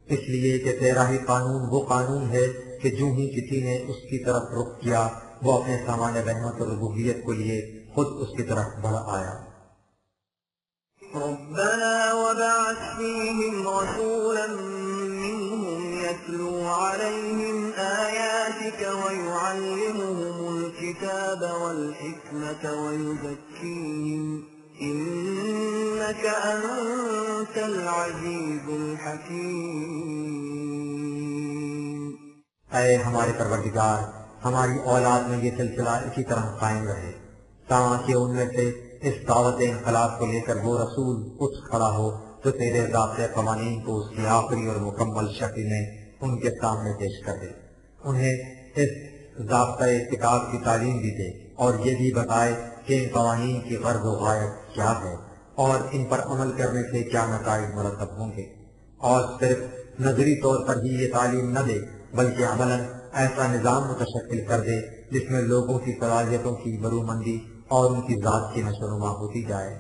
اس لیے کہ تیرا ہی قانون وہ قانون ہے کہ جو ہی کسی نے اس کی طرف رخ کیا وہ اپنے سامان رحمت و ربوبیت کو لیے خود اس کی طرف بڑھ آیا. ربنا وبعث فيهم رسولا منهم يتلو عليهم آياتك ويعلمهم الكتاب والحكمة ويزكيهم إنك أنت العزيز الحكيم. اے ہمارے پروردگار، ہماری اولاد میں یہ سلسلہ اسی طرح قائم رہے تاکہ ان میں سے اس دعوت انقلاب کو لے کر وہ رسول اٹھ کھڑا ہو جو تیرے ضابطۂ قوانین کو اس کی آخری اور مکمل شکل میں ان کے سامنے پیش کر دے، انہیں اس ضابطۂ کتاب کی تعلیم بھی دے اور یہ بھی بتائے کہ ان قوانین کی غرض و غایت کیا ہے اور ان پر عمل کرنے سے کیا نتائج مرتب ہوں گے. اور صرف نظری طور پر ہی یہ تعلیم نہ دے بلکہ عملاً ایسا نظام متشکل کر دے جس میں لوگوں کی صلاحیتوں کی برومندی اور ان کی ذات کی نشوونما ہوتی جائے.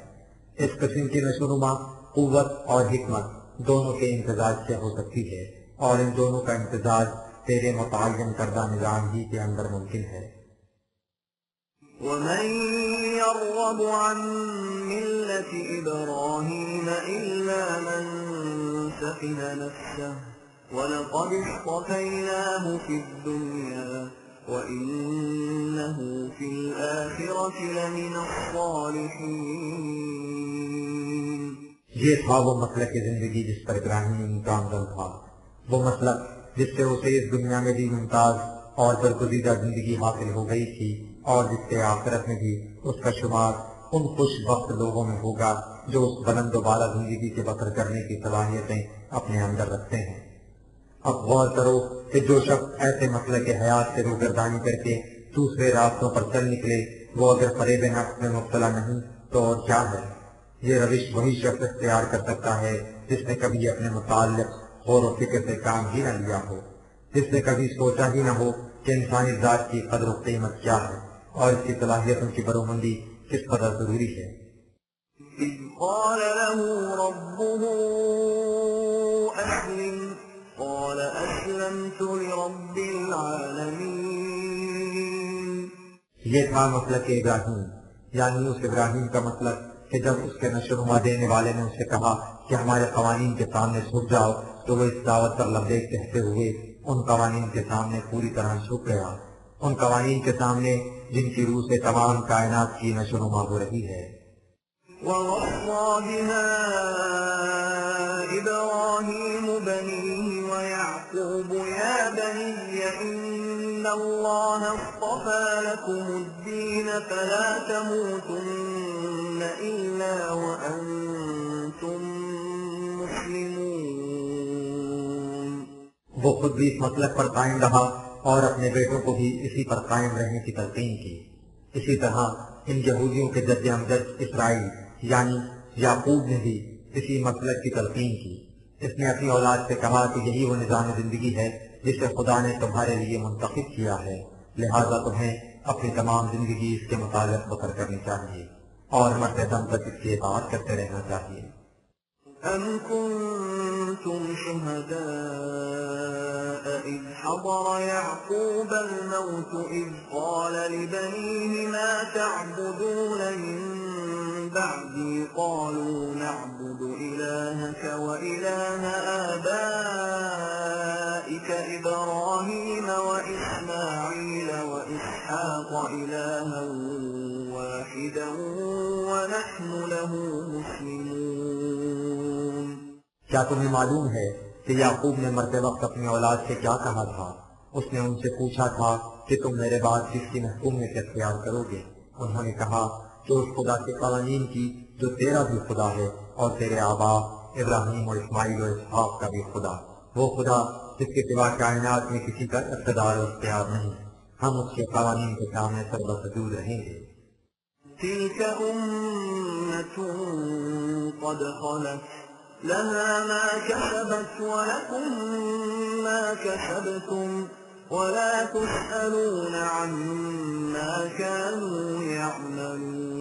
اس قسم کی نشوونما قوت اور حکمت دونوں کے امتزاج سے ہو سکتی ہے، اور ان دونوں کا امتزاج تیرے متعین کردہ نظام ہی کے اندر ممکن ہے. ومن يرغب عن ملة إبراهيم إلا من سفه نفسه ولقد اصطفيناه في الدنيا وإنه في الآخرة لمن الصالحين. یہ تھا وہ مسلک زندگی جس پر ابراہیم کامزن تھا، وہ مسلک جس سے اسے اس دنیا میں بھی ممتاز اور برگزیدہ زندگی حاصل ہو گئی تھی، اور جس سے آخرت میں بھی اس کا شمار ان خوش بخت لوگوں میں ہوگا جو اس بلند و بالا زندگی سے بسر کرنے کی صلاحیتیں اپنے اندر رکھتے ہیں. اب غور کرو کہ جو شخص ایسے مسلک حیات سے روگردانی کر کے دوسرے راستوں پر چل نکلے وہ اگر فریب نفس میں مبتلا نہیں تو اور کیا ہے. یہ روش وہی شخص اختیار کر سکتا ہے جس نے کبھی اپنے متعلق غور و فکر سے کام ہی نہ لیا ہو، جس نے کبھی سوچا ہی نہ ہو کہ انسانی ذات کی قدر و قیمت کیا ہے اور اس کی صلاحیتوں کی برومندی کس قدر ضروری ہے. إذ قال له ربه أسلم قال أسلمت لرب العالمين. یہ تھا مسلک ابراہیم، یعنی اس ابراہیم کا مسلک کہ جب اس کے نشوونما دینے والے نے اسے کہا کہ ہمارے قوانین کے سامنے جھک جاؤ تو وہ اس دعوت پر لبیک کہتے ہوئے ان قوانین کے سامنے پوری طرح جھک گیا، ان قوانین کے سامنے جن کی روح سے تمام کائنات کی نشوونما ہو رہی ہے. ووصى بها إبراهيم بنيه ويعقوب يا بني إن الله اصطفى لكم الدين فلا تموتن إلا وأنتم مسلمون. وہ خود بھی اس مسلک پر قائم رہا اور اپنے بیٹوں کو بھی اسی پر قائم رہنے کی تلقین کی. اسی طرح ان یہودیوں کے جد امجد اسرائیل یعنی یعقوب نے بھی اسی مسلک کی تلقین کی. اس نے اپنی اولاد سے کہا کہ یہی وہ نظام زندگی ہے جسے خدا نے تمہارے لیے منتخب کیا ہے، لہذا تمہیں اپنی تمام زندگی اس کے مطابق بسر کرنی چاہیے اور مرتے دم تک اس کی اطاعت کرتے رہنا چاہیے. أم كنتم شهداء إذ حضر يعقوب الموت إذ قال لبنيه ما تعبدون من بعدي قالوا نعبد إلهك وإله آبائك إبراهيم وإسماعيل وإسحاق إلها واحدا ونحن له مسلمون. کیا تمہیں معلوم ہے کہ یعقوب نے مرتے وقت اپنی اولاد سے کیا کہا تھا؟ اس نے ان سے پوچھا تھا کہ تم میرے بعد کس کی محکومیت اختیار کرو گے؟ انہوں نے کہا کہ اس خدا کے قوانین کی جو تیرا بھی خدا ہے اور تیرے آبا ابراہیم اور اسماعیل اور اسحاق کا بھی خدا، وہ خدا جس کے سوا کائنات میں کسی کا اقتدار و اختیار نہیں، ہم اس کے قوانین کے سامنے سر بسجود رہیں گے۔ تلك أمة قد خلت لها ما كسبت ولكم ما كسبتم ولا تسألون عما كانوا يعملون۔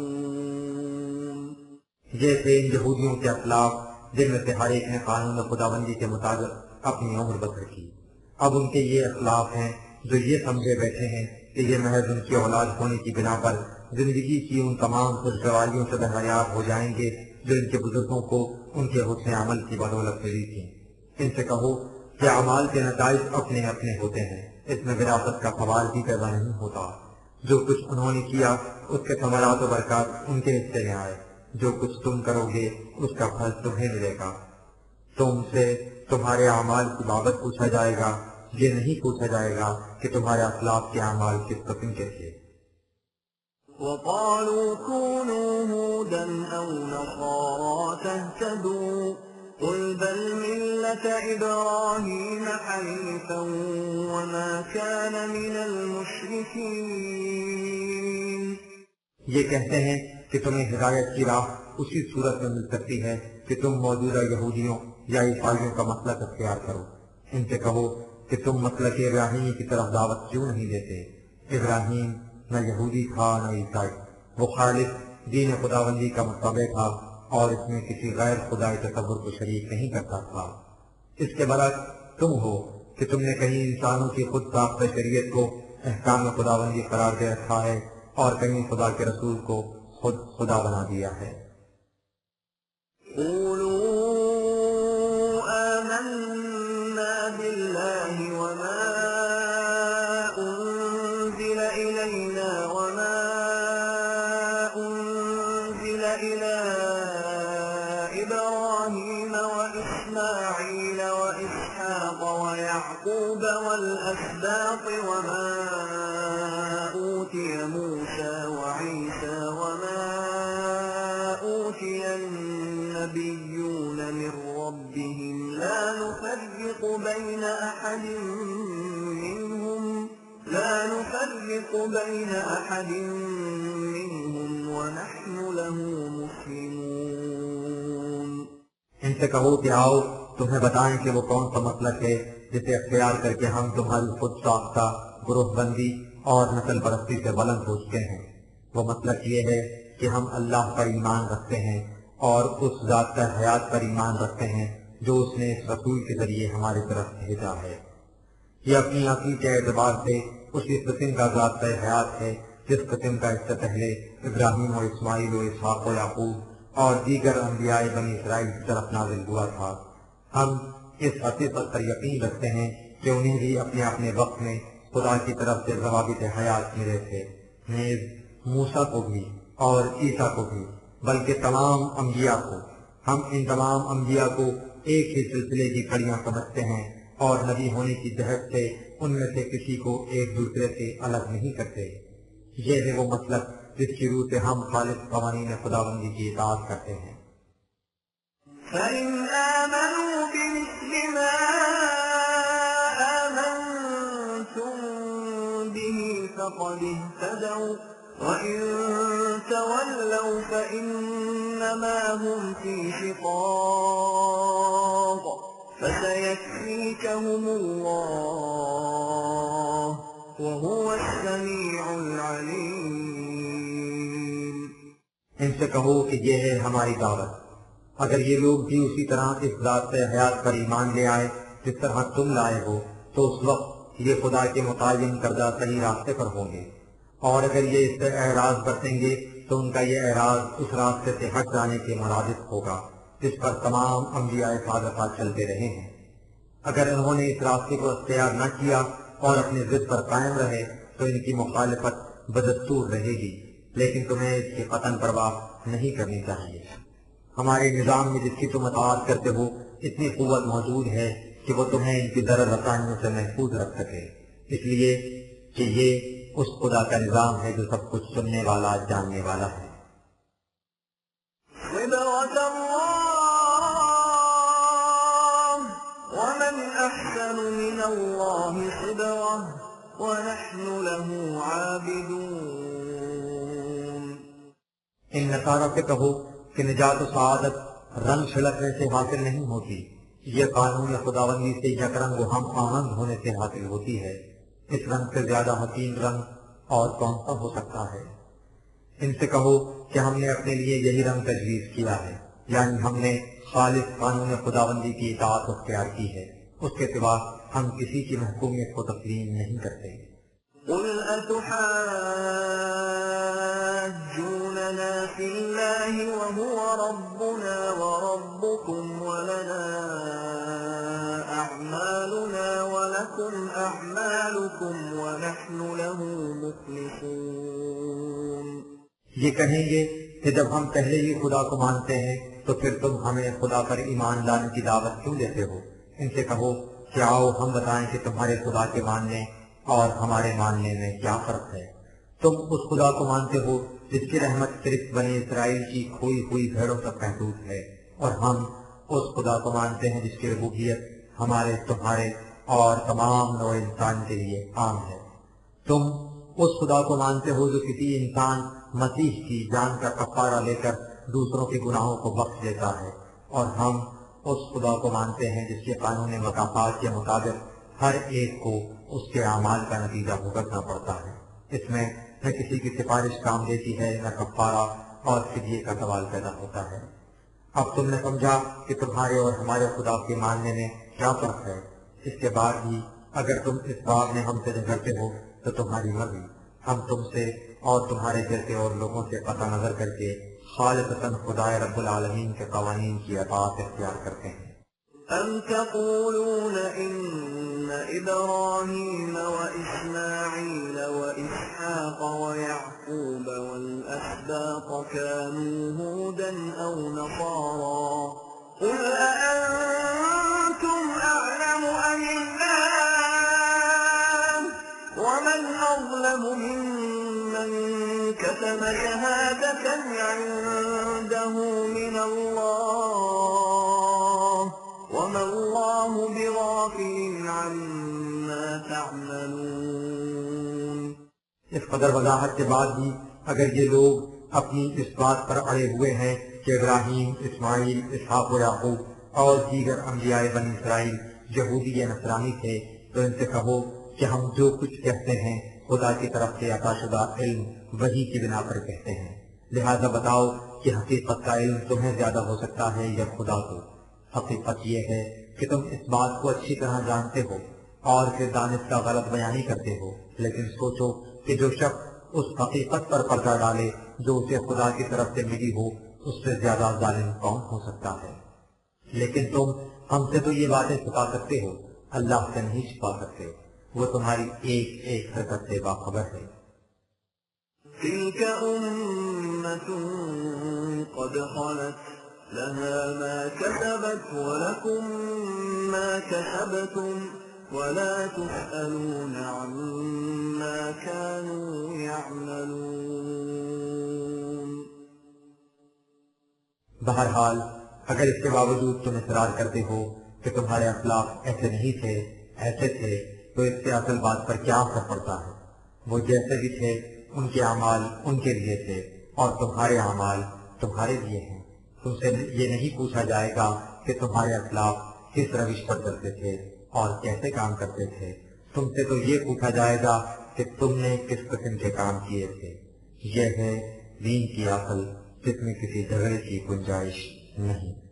جیسے ان یہودیوں کے اخلاق جن میں سے ہر ایک نے قانون خداوندی کے مطابق اپنی عمر بسر کی، اب ان کے یہ اخلاق ہیں جو یہ سمجھے بیٹھے ہیں کہ یہ محض ان کی اولاد ہونے کی بنا پر زندگی کی ان تمام خوشگواریوں سے بہریاب ہو جائیں گے جو ان کے بزرگوں کو ان کے حسن عمل کی بدولت ملی تھی۔ ان سے کہو کہ اعمال کے نتائج اپنے اپنے ہوتے ہیں، اس میں وراثت کا سوال بھی پیدا نہیں ہوتا۔ جو کچھ انہوں نے کیا اس کے ثمرات و برکات ان کے حصے میں آئے، جو کچھ تم کرو گے اس کا پھل تمہیں ملے گا۔ تم سے تمہارے اعمال کی بابت پوچھا جائے گا، یہ نہیں پوچھا جائے گا کہ تمہارے اسلاف کے اعمال کس قسم کے تھے۔ وقالوا كونوا هودا أو نصارى تهتدوا قل بل ملة إبراهيم حنيفا وما كان من المشركين۔ یہ کہتے ہیں کہ تمہیں ہدایت کی راہ اسی صورت میں مل سکتی ہے کہ تم موجودہ یہودیوں یا عیسائیوں کا مسلک اختیار کرو۔ ان سے کہو کہ تم مسلک ابراہیمی کی طرف دعوت کیوں نہیں دیتے؟ ابراہیم نہ یہودی تھا نہ عیسائی، وہ خالص دین خداوندی کا متبع تھا اور اس میں کسی غیر خدائی تصور کو شریک نہیں کرتا تھا۔ اس کے برعکس تم ہو کہ تم نے کہیں انسانوں کی خود ساختہ شریعت کو احکام خداوندی قرار دے رکھا ہے اور کہیں خدا کے رسول کو خود خدا بنا دیا ہے۔ قولوا آمنا بالله وما أنزل إلينا وما أنزل إلى إبراهيم وإسماعيل وإسحاق ويعقوب والأسباط وما أوتي موسى وعيسى وما أوتي النبيون من ربهم لا نفرق بين أحد منهم ونحن له مسلمون۔ ان سے کہو کہ آؤ تمہیں بتائیں کہ وہ کون سا مسلک ہے جسے اختیار کر کے ہم تمہاری خود ساختہ گروہ بندی اور نسل پرستی سے بلند ہو چکے ہیں۔ وہ مسلک یہ ہے کہ ہم اللہ پر ایمان رکھتے ہیں اور اس ذات کا حیات پر ایمان رکھتے ہیں جو اس نے اس رسول کے ذریعے ہماری طرف بھیجا ہے۔ یہ اپنی عقل کے اعتبار سے اسی قسم کا ذات کا حیات ہے جس قسم کا اس سے پہلے ابراہیم و اسماعیل و اسحاق و یعقوب اور دیگر انبیاء بنی اسرائیل کی طرف نازل ہوا تھا۔ ہم اس حقیقت پر یقین رکھتے ہیں کہ انہیں بھی اپنے اپنے وقت میں خدا کی طرف سے ضوابط حیات ملے تھے، نیز موسیٰ کو بھی اور عیسیٰ کو بھی، بلکہ تمام انبیاء کو۔ ہم ان تمام انبیاء کو ایک ہی سلسلے کی کڑیاں سمجھتے ہیں اور نبی ہونے کی جہت سے ان میں سے کسی کو ایک دوسرے سے الگ نہیں کرتے۔ یہ ہے وہ مسلک جس کی روح سے ہم خالص قوانین خداوندی کی اطاعت کرتے ہیں۔ فَإِنْ آمَنُوا بِمِثْلِ مَا آمَنْتُمْ بِهِ فَقَدِ اهْتَدَوْا وَإِنْ تَوَلَّوْا فَإِنَّمَا هُمْ فِي شِقَاقٍ فَسَيَكْفِيكَهُمُ اللَّهُ وَهُوَ السَّمِيعُ الْعَلِيمُ۔ ان سے کہو کہ یہ ہے ہماری دعوت، اگر یہ لوگ بھی اسی طرح اس ذات سے حیات پر ایمان لے آئے جس طرح تم لائے ہو تو اس وقت یہ خدا کے متعین کردہ صحیح راستے پر ہوں گے، اور اگر یہ اس سے اعراض برتیں گے تو ان کا یہ اعراض اس راستے سے ہٹ جانے کے مرادف ہوگا جس پر تمام انبیاء صادقہ چلتے رہے ہیں۔ اگر انہوں نے اس راستے کو اختیار نہ کیا اور اپنی ضد پر قائم رہے تو ان کی مخالفت بدستور رہے گی، لیکن تمہیں اس کی قطعاً پرواہ نہیں کرنی چاہیے۔ ہمارے نظام میں جس کی تم اطاعت کرتے ہو اتنی قوت موجود ہے کہ وہ تمہیں ان کی ضرر رسانیوں سے محفوظ رکھ سکے، اس لیے کہ یہ اس خدا کا نظام ہے جو سب کچھ سننے والا جاننے والا ہے۔ الله صبرة ونحن له عابدون. ان نصارہ سے کہو کہ نجات و سعادت رنگ چھڑکنے سے حاصل نہیں ہوتی، یہ قانون خداوندی سے یک رنگ و ہم آہنگ ہونے سے حاصل ہوتی ہے۔ اس رنگ سے زیادہ حسین رنگ اور کون سا ہو سکتا ہے؟ ان سے کہو کہ ہم نے اپنے لیے یہی رنگ تجویز کیا ہے، یعنی ہم نے خالص قانون خداوندی کی اطاعت اختیار کی ہے، اس کے سوا ہم کسی کی محکومیت کو تسلیم نہیں کرتے۔ قل أتحاجوننا في الله وهو ربنا وربكم ولنا أعمالنا ولكم أعمالكم ونحن له مخلصون. یہ کہیں گے کہ جب ہم پہلے ہی خدا کو مانتے ہیں تو پھر تم ہمیں خدا پر ایمان لانے کی دعوت کیوں دیتے ہو؟ ان سے کہو کہ آؤ ہم بتائیں کہ تمہارے خدا کے ماننے اور ہمارے ماننے میں کیا فرق ہے۔ تم اس خدا کو مانتے ہو جس کی رحمت صرف بنی اسرائیل کی کھوئی ہوئی بھیڑوں تک محدود ہے، اور ہم اس خدا کو مانتے ہیں جس کی ربوبیت ہمارے، تمہارے اور تمام نوع انسان کے لیے عام ہے۔ تم اس خدا کو مانتے ہو جو کسی انسان مسیح کی جان کا کفارہ لے کر دوسروں کے گناہوں کو بخش دیتا ہے، اور ہم اس خدا کو مانتے ہیں جس کے قانون مکافات کے مطابق ہر ایک کو اس کے اعمال کا نتیجہ بھگتنا پڑتا ہے۔ اس میں نہ کسی کی سفارش کام دیتی ہے، نہ کفارہ اور فدیے کا سوال پیدا ہوتا ہے۔ اب تم نے سمجھا کہ تمہارے اور ہمارے خدا کے ماننے میں کیا فرق ہے۔ اس کے بعد بھی اگر تم اس باب میں ہم سے جھگڑتے ہو تو تمہاری مرضی، ہم تم سے اور تمہارے جیسے اور لوگوں سے قطع نظر کر کے خالصتاً خدا رب العالمین کے قوانین کی اطاعت اختیار کرتے ہیں۔ أم تقولون إن إبراهيم وإسماعيل وإسحاق ويعقوب والأسباط كانوا هودا أو نصارى قل أأنتم أعلم أم الله ومن أظلم ممن كتم شهادة عنده من الله وما الله بغافل عما تعملون. اس قدر وضاحت کے بعد بھی اگر یہ لوگ اپنی اس بات پر اڑے ہوئے ہیں کہ ابراہیم، اسماعیل، اسحاق و یعقوب اور دیگر انبیاء بنی اسرائیل یہودی یا نصرانی تھے، تو ان سے کہو کہ ہم جو کچھ کہتے ہیں خدا کی طرف سے عطا شدہ علم وحی کی بنا پر کہتے ہیں، لہذا بتاؤ کہ حقیقت کا علم تمہیں زیادہ ہو سکتا ہے یا خدا کو؟ حقیقت یہ ہے کہ تم اس بات کو اچھی طرح جانتے ہو اور پھر دانستہ غلط بیانی کرتے ہو، لیکن سوچو کہ جو شخص اس حقیقت پر پردہ ڈالے جو اسے خدا کی طرف سے ملی ہو، اس سے زیادہ ظالم کون ہو سکتا ہے؟ لیکن تم ہم سے تو یہ باتیں چھپا سکتے ہو، اللہ سے نہیں چھپا سکتے، وہ تمہاری ایک ایک حرکت سے باخبر ہے۔ تلك أمة قد خلت لها ما كسبت ولكم ما كسبتم ولا تسألون عما كانوا يعملون. بہرحال اگر اس کے باوجود تم اصرار کرتے ہو کہ تمہارے اخلاق ایسے نہیں تھے، ایسے تھے، تو اس سے اصل بات پر کیا اثر پڑتا ہے؟ وہ جیسے بھی تھے ان کے اعمال ان کے لیے تھے اور تمہارے اعمال تمہارے لیے ہیں۔ تم سے یہ نہیں پوچھا جائے گا کہ تمہارے اخلاق کس روش پر چلتے تھے اور کیسے کام کرتے تھے، تم سے تو یہ پوچھا جائے گا کہ تم نے کس قسم کے کام کیے تھے۔ یہ ہے دین کی عقل جس میں کسی جھگڑے کی گنجائش نہیں۔